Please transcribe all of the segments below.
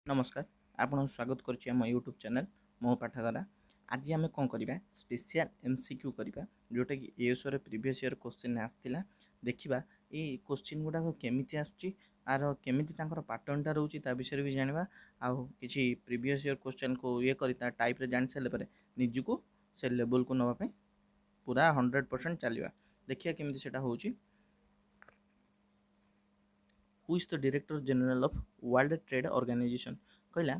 नमस्कार आपन स्वागत करुच्ची आम यूट्यूब चैनल मो पाठकरा। आज आम कौन करवा स्पेशल एमसीक्यू करवा जोटा कि एएसओ रे प्रीवियस ईयर क्वेश्चन आसला। देखिबा ए क्वेश्चन गुडा केमिति आसुची आर केमिति तांकर पैटर्नटा रहउची ता विषय भी जानवा आ किछि प्रीवियस ईयर क्वेश्चन को ये करी ता टाइप रे जान सारे पर निज को से लेवल को नवा पे पूरा 100% चलवा। देखिया केमिति सेटा होउची। Who is the director general of World Trade Organization कहला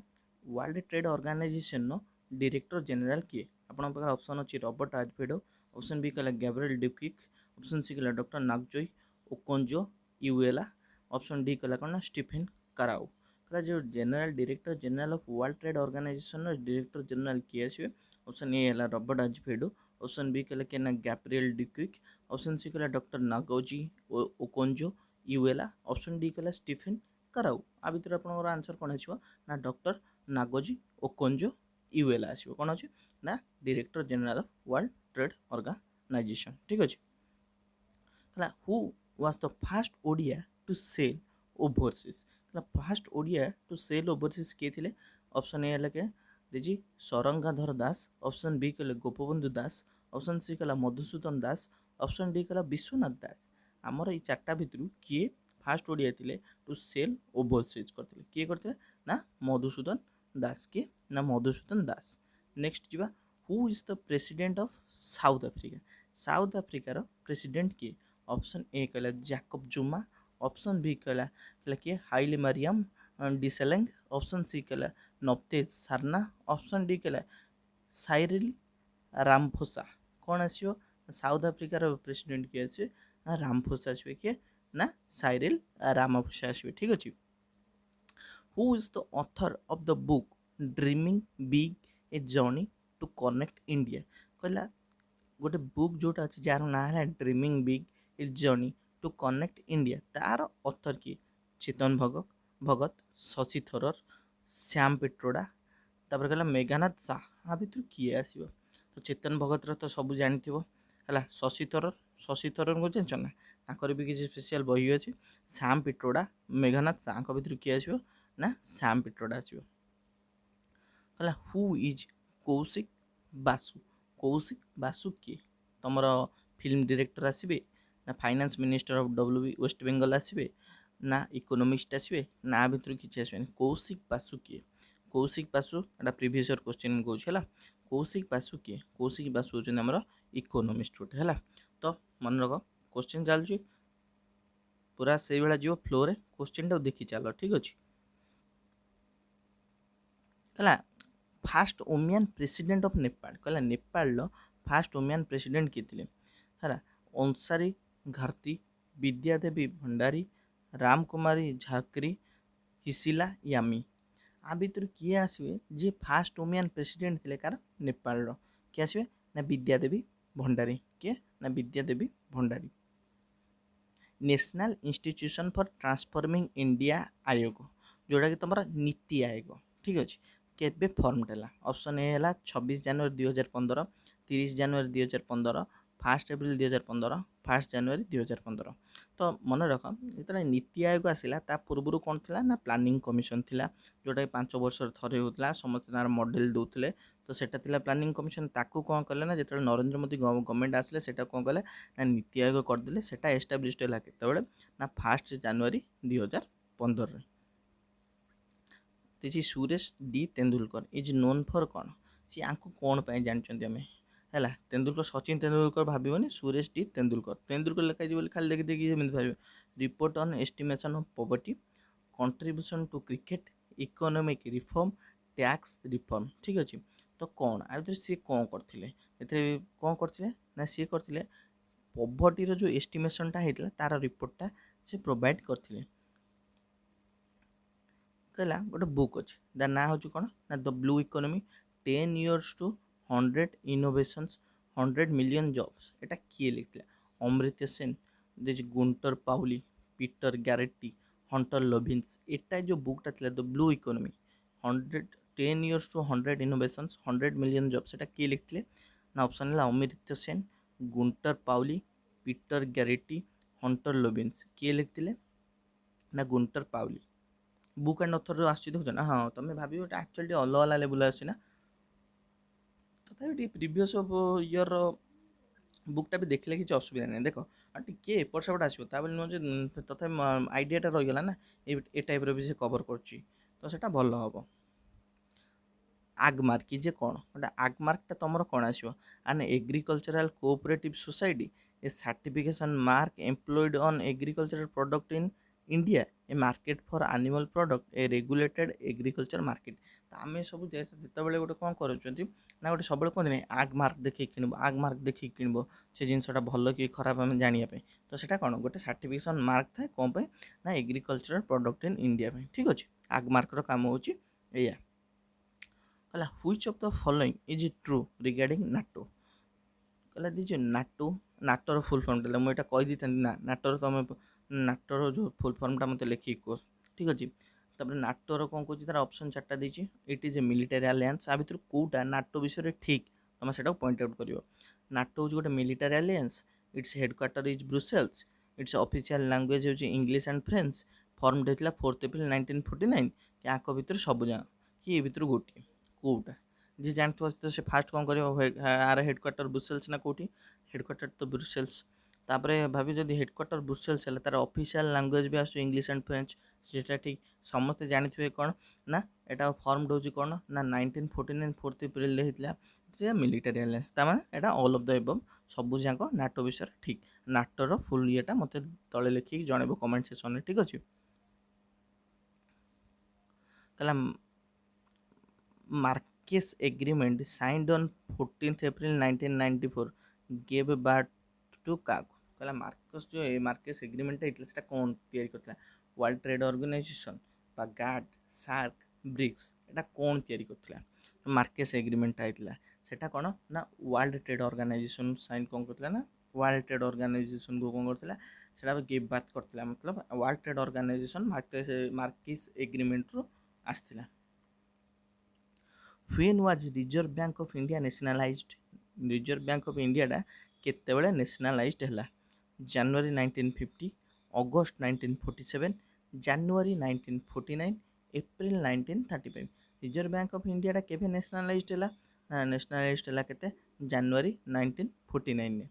वर्ल्ड ट्रेड ऑर्गेनाइजेशन नो डायरेक्टर जनरल किए आपन पाखर ऑप्शन अछि रॉबर्ट आजफेडो, ऑप्शन बी कहला गैब्रिएल ड्यूकिक, ऑप्शन सी कहला doctor Ngozi Okonjo Iweala, option D कहला कोन स्टीफन कराउ। कहला जो general director general of World Trade Organization नो डायरेक्टर जनरल किए आछे। ऑप्शन ए हला रॉबर्ट आजफेडो, ऑप्शन बी कहला केना गैब्रिएल ड्यूकिक, ऑप्शन सी कहला doctor Ngozi Okonjo Iweala, option D कहला स्टीफन कराउ। आ भितर आपनकर आंसर कोन आछिबो ना डॉक्टर नागोजी ओकोंजो इवेला आछिबो। कोन अछि ना director general of World Trade Organization. ठीक अछि। कहला who was the first Odia to sail overseas. कहला first Odia to sail overseas के थिले। ऑप्शन ए हला के देजी सरंगाधर दास, ऑप्शन बी कहले गोपबंधु दास, ऑप्शन सी कहला मधुसूदन दास, ऑप्शन डी कहला विश्वनाथ दास। आमर ये चार्टा भितर किए फास्ट ओडिया थिले टू सेल ओवरसीज करथिले किए करथिले ना मधुसूदन दास के ना मधुसूदन दास। नेक्स्ट जीवा who is the president of South Africa. South Africa रो प्रेसिडेंट किए। ऑप्शन ए कहला जैकब जुमा, ऑप्शन बी कहला कि हाइले मारियम डिसेलेंग, ऑप्शन सी कहला नब्तेज सारना, ऑप्शन डी कहला साइरिल रामफोसा। कौन आसियो साउथ अफ्रीका रो प्रेसिडेंट किए अछि ना रामफोसा आसिबे किए ना साइरिल रामफोसा आसिबे। ठीक अछि। Who is the author of the book dreaming big a journey to connect India. कहला गोटे बुक जोटा अछि जार ना है dreaming big a journey to connect India तार ऑथर किए चेतन भगत, शशि थरूर, श्याम पिट्रोडा, तापर कहला मेघनाथ शाह। आ भितर किए आसिबो तो चेतन भगत रो तो सब जानिथिबो हला। शशि थरूर को जानछ ना ताकर भी किसी स्पेशल बही अछि। श्याम पिट्रोडा मेघनाथ शाह को भितर किए आसिबो ना श्याम पिट्रोडा आसिबो। कहला हु इज कौशिक बासु। कौशिक बासु किए तमर फिल्म डायरेक्टर आसिबे ना finance minister of WB West Bengal आसिबे ना इकोनॉमिस्ट आसिबे ना भितर किछि आसिबे। कौशिक बासु किए। कौशिक बासु एटा प्रीवियस ईयर क्वेश्चन को छला। कौशिक बासु किए। कौशिक बासु होचन हमर इकोनॉमिस्ट होटे हला। तो मन रख क्वेश्चन चलछि पूरा से बेला जो फ्लो रे क्वेश्चन टा देखि चलो। ठीक अछि। कहला fast women president of Nepal. कहला नेपाल लो फास्ट वुमेन प्रेसिडेंट के थिले हला अंसारी घारती, विद्यादेवी भंडारी, रामकुमारी झाकरी, हिसिला यामी। आ भितर किए आसबे जे फास्ट वुमेन प्रेसिडेंट थिले कार नेपाल रो के आसबे ना विद्यादेवी भंडारी के ना Vidyadevi Bhandari. National institution for transforming India आयोग जोड़ा कि तुम नीति आयोग। ठीक अच्छे केबे फॉर्म देला। ऑप्शन ए है 26 जनवरी 2015, 30 जनवरी 2015, 1 एप्रिल 2015, 1 जनवरी 2015। तो मन रख जो नीति आयोग आसला ता पूर्व कौन थी ना प्लानिंग कमिशन थिला जोटा 5 वर्ष थे होता समस्त तार मॉडल दौले। तो सेटा थिला प्लानिंग कमिशन ताकू कौन कले ना जो नरेंद्र मोदी गवर्नमेंट आसले सेटा कौन कले ना नीति आयोग करदे सेटा एस्टाब्लिश्ड है केतबेले ना 1 जनवरी 2015। This is Suresh D Tendulkar is known for कौन सी आंकु कौन पाए जानचंदी हमें हैला। तेंदुलकर सचिन तेंदुलकर भाबीबनी सुरेश डी तेंदुलकर। तेंदुलकर लिखा जी बोली खाली देखि देखि जेमिति भाबे। Report on estimation of poverty, contribution to cricket, economic reform, tax reform. ठीक अछि। तो कौन आ भीतर सी कौन करथिले एथे कौन करथिले ना सी करथिले पॉवर्टी रो जो एस्टिमेशन ता हेतला तार रिपोर्टटा से प्रोवाइड करथिले। कहला गोटे बुक अच्छे द ना हूँ कौन ना the blue economy 10 years to 100 innovations 100 million jobs। एटा किए लिखला Amartya Sen, this Gunter Pauli, Peter Garrety, Hunter Lovins. एटा जो बुकटा थिला the blue economy 10 years to 100 innovations 100 million jobs एटा किए लिखले ना ऑप्शन है Amartya Sen, Gunter Pauli, Peter Garrety, Hunter Lovins. किए लिखते ना गुंटर पाउली ବୁକ୍ ଆଣ୍ଡ ଅଥରରୁ ଆସୁଛି ଦେଖୁଛ ନା। ହଁ ତମେ ଭାବିବ ଏଟା ଆକ୍ଚୁଆଲି ଟିକେ ଅଲଗା ଅଲଗା ଲେବୁଲ୍ ଆସୁଛି ନା, ତଥାପି ଟିକେ ପ୍ରିଭିୟସ୍ ଇୟର୍ର ବୁକ୍ଟା ବି ଦେଖିଲେ କିଛି ଅସୁବିଧା ନାହିଁ। ଦେଖ ଆଉ ଟିକେ ଏପଟ ସେପଟ ଆସିବ, ତା ବୋଲି ନୁହଁ ଯେ ତଥାପି ଆଇଡ଼ିଆଟା ରହିଗଲା ନା ଏ ଟାଇପ୍ର ବି ସେ କଭର୍ କରୁଛି, ତ ସେଇଟା ଭଲ ହେବ। ଆଗମାର୍କ କି ଯେ କ'ଣ ଗୋଟେ ଆଗମାର୍କଟା ତୁମର କ'ଣ ଆସିବ, ଆନ୍ agricultural cooperative society A certification mark employed on agricultural product in India A market for animal product A regulated agriculture market. ତ ଆମେ ସବୁ ଯେତେବେଳେ ଗୋଟେ କ'ଣ କରୁଛନ୍ତି ନା ଗୋଟେ ସବୁବେଳେ କୁହନ୍ତି ନାହିଁ ଆଗ ମାର୍କ ଦେଖିକି କିଣିବ, ଆଗ ମାର୍କ ଦେଖିକି କିଣିବ, ସେ ଜିନିଷଟା ଭଲ କି ଖରାପ ଆମେ ଜାଣିବା ପାଇଁ। ତ ସେଇଟା କ'ଣ ଗୋଟେ ସାର୍ଟିଫିକେସନ୍ ମାର୍କ ଥାଏ କ'ଣ ପାଇଁ ନା ଏଗ୍ରିକଲଚରାଲ ପ୍ରଡକ୍ଟ ଇନ୍ ଇଣ୍ଡିଆ ପାଇଁ। ଠିକ୍ ଅଛି, ଆଗ ମାର୍କର କାମ ହେଉଛି ଏଇଆ। କହିଲା which of the following is true regarding NATO. କହିଲା ଦିଜ ନାଟୋର ଫୁଲ୍ ଫର୍ମ ଦେଲା, ମୁଁ ଏଇଟା କହିଦେଇଥାନ୍ତି ନା ନାଟୋର ଯେଉଁ ଫୁଲ୍ ଫର୍ମଟା ମୋତେ ଲେଖିକି କୁହ। ଠିକ୍ ଅଛି, ତାପରେ ନାଟୋର କ'ଣ କହୁଛି ତାର ଅପସନ୍ 4ଟା ଦେଇଛି। It is a military alliance, ଆ ଭିତରୁ କେଉଁଟା ନାଟୋ ବିଷୟରେ ଠିକ୍ ତୁମେ ସେଟାକୁ ପଏଣ୍ଟ ଆଉଟ୍ କରିବ। ନାଟୋ ହେଉଛି ଗୋଟେ military alliance, it's headquarter is Brussels, it's official language ହେଉଛି ଇଂଲିଶ ଆଣ୍ଡ ଫ୍ରେଞ୍ଚ, ଫର୍ମ ହେଇଥିଲା 4 ଏପ୍ରିଲ 1949। କି ଆଙ୍କ ଭିତରୁ ସବୁ ଯାକ କି ଏ ଭିତରୁ ଗୋଟିଏ କେଉଁଟା ଯିଏ ଜାଣିଥିବ ତ ସେ ଫାଷ୍ଟ କ'ଣ କରିବ, ଆର ହେଡ଼କ୍ୱାର୍ଟର ବ୍ରୁସେଲ୍ସ ନା କେଉଁଠି, ହେଡ଼କ୍ୱାର୍ଟର ତ ବ୍ରୁସେଲ୍ସ। ତାପରେ ଭାବି ଯଦି ହେଡ଼କ୍ୱାର୍ଟର ବ୍ରୁସେଲ୍ସ ହେଲେ ତାର ଅଫିସିଆଲ୍ ଲାଙ୍ଗୁଏଜ୍ ବି ଆସୁଛି ଇଂଲିଶ ଆଣ୍ଡ ଫ୍ରେଞ୍ଚ, ସେଟା ଠିକ୍। ସମସ୍ତେ ଜାଣିଥିବେ କ'ଣ ନା ଏଟା ଫର୍ମ ହେଉଛି କ'ଣ ନା 1949 4 ଏପ୍ରିଲରେ ହେଇଥିଲା। ଯେ ମିଲିଟାରୀ ଆଲିଆନ୍ସ ତାମାନେ ଏଇଟା ଅଲ୍ ଅଫ୍ ଦ ଏବଭ୍ ସବୁ ଯାକ ନାଟୋ ବିଷୟରେ ଠିକ୍। ନାଟୋର ଫୁଲ୍ ଇଏଟା ମୋତେ ତଳେ ଲେଖିକି ଜଣେଇବ କମେଣ୍ଟ ସେକ୍ସନରେ। ଠିକ୍ ଅଛି, କହିଲା Marrakesh agreement signed on 14 April 1994 gave birth to କାହାକୁ। କହିଲା ମାର୍କେସ୍ ଏଗ୍ରିମେଣ୍ଟଟା ହେଇଥିଲା ସେଟା କ'ଣ ତିଆରି କରିଥିଲା, ୱାର୍ଲଡ ଟ୍ରେଡ୍ ଅର୍ଗାନାଇଜେସନ୍ ବା ଗାଟ୍, ସାର୍କ, ବ୍ରିକ୍ସ, ଏଟା କ'ଣ ତିଆରି କରିଥିଲା। ମାର୍କେସ୍ ଏଗ୍ରିମେଣ୍ଟଟା ହେଇଥିଲା ସେଟା କ'ଣ ନା ୱାର୍ଲଡ ଟ୍ରେଡ୍ ଅର୍ଗାନାଇଜେସନ୍ ସାଇନ୍ କ'ଣ କରିଥିଲା ନା ୱାର୍ଲଡ ଟ୍ରେଡ୍ ଅର୍ଗାନାଇଜେସନ୍କୁ କ'ଣ କରିଥିଲା ସେଟା ଗିଭ୍ ବାର୍ଥ କରିଥିଲା, ମତଲବ ୱାର୍ଲଡ ଟ୍ରେଡ୍ ଅର୍ଗାନାଇଜେସନ୍ ମାର୍କେସ୍ ଏଗ୍ରିମେଣ୍ଟରୁ ଆସିଥିଲା। When was Reserve Bank of India nationalised. Reserve Bank of ଇଣ୍ଡିଆଟା କେତେବେଳେ ନ୍ୟାସନାଲାଇଜ୍ଡ ହେଲା, January 1950, August 1947, January 1949, April 1935। Reserve Bank of ଇଣ୍ଡିଆଟା କେବେ ନ୍ୟାସନାଲାଇଜ୍ଡ ହେଲା ନା ନ୍ୟାସନାଲାଇଜ୍ଡ ହେଲା କେତେ, ଜାନୁଆରୀ 1949ରେ।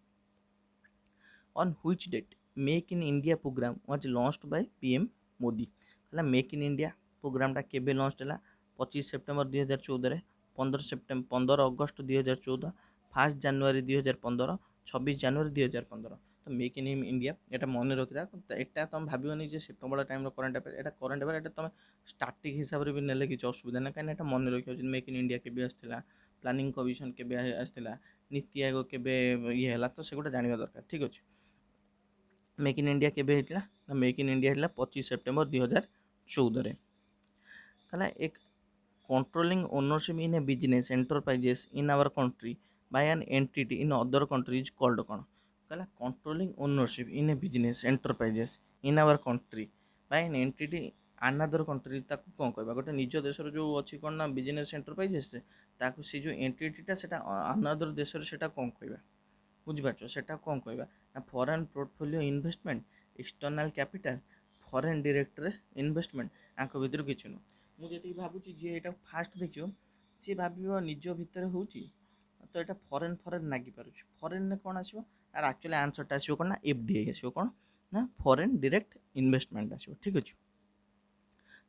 On which date Make in India programme was launched by PM Modi. ହେଲା ମେକ୍ ଇନ୍ ଇଣ୍ଡିଆ ପ୍ରୋଗ୍ରାମଟା କେବେ ଲଞ୍ଚ ହେଲା, 25 ସେପ୍ଟେମ୍ବର 2014, 15 ଅଗଷ୍ଟ 2014, 1 ଜାନୁଆରୀ 2015, 26 ଜାନୁଆରୀ 2015। ତ ମେକ୍ ଇନ୍ ଇଣ୍ଡିଆ ଏଇଟା ମନେ ରଖିଥା। ଏଇଟା ତୁମେ ଭାବିବନି ଯେ ସେତେବେଳେ ଟାଇମ୍ର କରେଣ୍ଟ ଆଫେୟାର, ଏଇଟା କରେଣ୍ଟ ଆଫେୟାର, ଏଇଟା ତୁମେ ଷ୍ଟାଟିକ୍ ହିସାବରେ ବି ନେଲେ କିଛି ଅସୁବିଧା ନାହିଁ, କାହିଁକିନା ଏଇଟା ମନେ ରଖିବ ଯେ ମେକ୍ ଇନ୍ ଇଣ୍ଡିଆ କେବେ ଆସିଥିଲା, ପ୍ଲାନିଂ କମିଶନ କେବେ ଆସିଥିଲା, ନୀତି ଆୟୋଗ କେବେ ଇଏ ହେଲା, ତ ସେଗୁଡ଼ା ଜାଣିବା ଦରକାର। ଠିକ୍ ଅଛି, ମେକ୍ ଇନ୍ ଇଣ୍ଡିଆ କେବେ ହେଇଥିଲା ନା ମେକ୍ ଇନ୍ ଇଣ୍ଡିଆ ହେଇଥିଲା 25 ସେପ୍ଟେମ୍ବର 2014ରେ। କହିଲା ଏକ controlling ownership in a business enterprises in our country by an entity in other country is called କ'ଣ। କହିଲା controlling ownership in a business enterprises in our country by an entity another country, ତାକୁ କ'ଣ କହିବା, ଗୋଟେ ନିଜ ଦେଶର ଯେଉଁ ଅଛି କ'ଣ ନା ବିଜନେସ୍ ଏଣ୍ଟରପ୍ରାଇଜେସ୍, ତାକୁ ସେ ଯେଉଁ ଏଣ୍ଟିଟିଟା ସେଟା ଆନାଦର ଦେଶରେ ସେଟା କ'ଣ କହିବା, ବୁଝିପାରୁଛ, ସେଟା କ'ଣ କହିବା ନା foreign portfolio investment, external capital, foreign direct investment, ଆଙ୍କ ଭିତରୁ କିଛି ନୁହଁ। ମୁଁ ଯେତିକି ଭାବୁଛି ଯିଏ ଏଇଟା ଫାଷ୍ଟ ଦେଖିବ ସିଏ ଭାବିବ ନିଜ ଭିତରେ ହେଉଛି, ତ ଏଇଟା ଫରେନ୍ ଲାଗିପାରୁଛି। ଫରେନ୍ରେ କ'ଣ ଆସିବ ତାର ଆକ୍ଚୁଆଲି ଆନ୍ସରଟା ଆସିବ କ'ଣ ନା FDI ଆସିବ, କ'ଣ ନା ଫରେନ୍ ଡିରେକ୍ଟ ଇନଭେଷ୍ଟମେଣ୍ଟ ଆସିବ। ଠିକ୍ ଅଛି,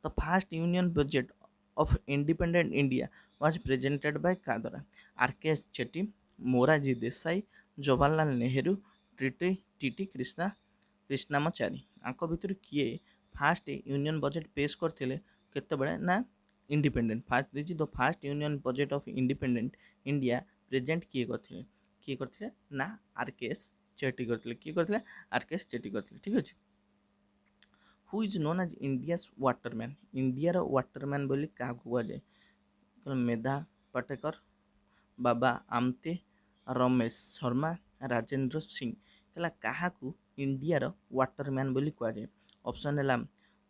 ତ first union budget of independent India was presented by କାହା ଦ୍ୱାରା, RK ଚେଟ୍ଟି, ମୋରାରଜୀ ଦେଶାଇ, ଜବାହରଲାଲ ନେହେରୁ, TT କ୍ରିଷ୍ଣାମାଚାରୀ। ଆଙ୍କ ଭିତରୁ କିଏ ଫାଷ୍ଟ ୟୁନିୟନ ବଜେଟ୍ ପେଶ କରିଥିଲେ କେତେବେଳେ ନା ଇଣ୍ଡିପେଣ୍ଡେଣ୍ଟ, ଫାଷ୍ଟ ଦେଇଛି the first union budget of independent India present କିଏ କରିଥିଲେ ନା RKS ଚେଟ୍ଟି କରିଥିଲେ। କିଏ କରିଥିଲେ, RKS ଚେଟ୍ଟି କରିଥିଲେ। ଠିକ୍ ଅଛି, who is known as India's waterman. ଇଣ୍ଡିଆର ୱାଟରମ୍ୟାନ୍ ବୋଲି କାହାକୁ କୁହାଯାଏ, ମେଧା ପାଟେକର, ବାବା ଆମତେ, ରମେଶ ଶର୍ମା, ରାଜେନ୍ଦ୍ର ସିଂ। ହେଲା କାହାକୁ ଇଣ୍ଡିଆର ୱାଟରମ୍ୟାନ୍ ବୋଲି କୁହାଯାଏ, ଅପସନ୍ ହେଲା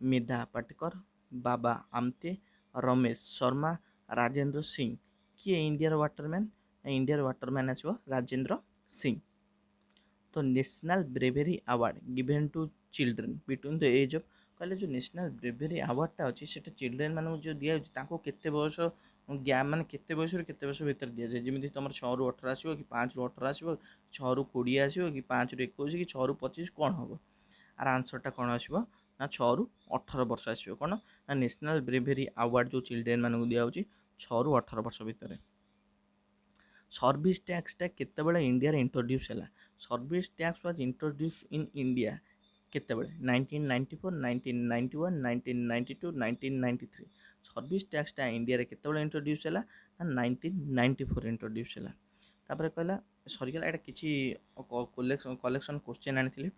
ମେଧା ପାଟେକର, ବାବା ଆମତେ, ରମେଶ ଶର୍ମା, ରାଜେନ୍ଦ୍ର ସିଂ। କିଏ ଇଣ୍ଡିଆର ୱାଟରମ୍ୟାନ୍, ଇଣ୍ଡିଆର ୱାଟରମ୍ୟାନ୍ ଆସିବ ରାଜେନ୍ଦ୍ର ସିଂ। ତ national bravery award given two children between the age of, କହିଲେ ଯେଉଁ ନ୍ୟାସନାଲ୍ ବ୍ରେଭେରୀ ଆୱାର୍ଡ଼ଟା ଅଛି ସେଇଟା ଚିଲଡ୍ରେନ୍ ମାନଙ୍କୁ ଯେଉଁ ଦିଆଯାଉଛି ତାଙ୍କୁ କେତେ ବୟସ ମାନେ କେତେ ବୟସରୁ କେତେ ବର୍ଷ ଭିତରେ ଦିଆଯାଏ? ଯେମିତି ତୁମର 6ରୁ 18 ଆସିବ କି 5ରୁ 18 ଆସିବ, 6ରୁ 20 ଆସିବ କି 5ରୁ 21 କି 6ରୁ 25, କ'ଣ ହେବ? ଆର ଆନ୍ସରଟା କ'ଣ ଆସିବ ନା 6ରୁ 18 ବର୍ଷ ଆସିବ। କ'ଣ ନା ନ୍ୟାସନାଲ୍ ବ୍ରେଭେରୀ ଆୱାର୍ଡ଼ ଯେଉଁ ଚିଲଡ୍ରେନ୍ ମାନଙ୍କୁ ଦିଆଯାଉଛି 6ରୁ 18 ବର୍ଷ ଭିତରେ। ସର୍ଭିସ୍ ଟ୍ୟାକ୍ସଟା କେତେବେଳେ ଇଣ୍ଡିଆରେ ଇଣ୍ଟ୍ରୋଡ୍ୟୁସ୍ ହେଲା? Service tax was introduce in India କେତେବେଳେ? 1994, 1991, 1992, 1993। ସର୍ଭିସ୍ ଟ୍ୟାକ୍ସଟା ଇଣ୍ଡିଆରେ କେତେବେଳେ ଇଣ୍ଟ୍ରୋଡ୍ୟୁସ୍ ହେଲା ନା 1994 ଇଣ୍ଟ୍ରୋଡ୍ୟୁସ୍ ହେଲା। ତାପରେ କହିଲା ସରିଗଲା। ଏଇଟା କିଛି କଲେକ୍ସନ୍ କୋଶ୍ଚେନ୍ ଆଣିଥିଲି,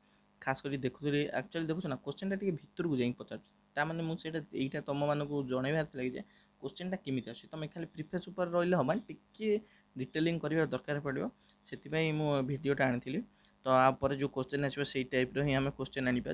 ଖାସ୍ କରି ଦେଖୁଥିଲି। ଆକ୍ଚୁଆଲି ଦେଖୁଛ ନା କୋଶ୍ଚେନ୍ଟା ଟିକେ ଭିତରକୁ ଯାଇକି ପଚାରୁଛି, ତାମାନେ ମୁଁ ସେଇଟା ଏଇଟା ତୁମମାନଙ୍କୁ ଜଣାଇବାର ଥିଲା କି ଯେ କୋଶ୍ଚେନ୍ଟା କେମିତି ଆସୁଛି। ତୁମେ ଖାଲି ପ୍ରିଫେସ୍ ଉପରେ ରହିଲେ ହେବନି, ଟିକେ ଡିଟେଲିଂ କରିବା ଦରକାର ପଡ଼ିବ। ସେଥିପାଇଁ ମୁଁ ଭିଡ଼ିଓଟା ଆଣିଥିଲି। ତ ଆ ପରେ ଯେଉଁ କୋଶ୍ଚେନ୍ ଆସିବ ସେଇ ଟାଇପ୍ର ହିଁ ଆମେ କୋଶ୍ଚେନ୍ ଆଣିବା।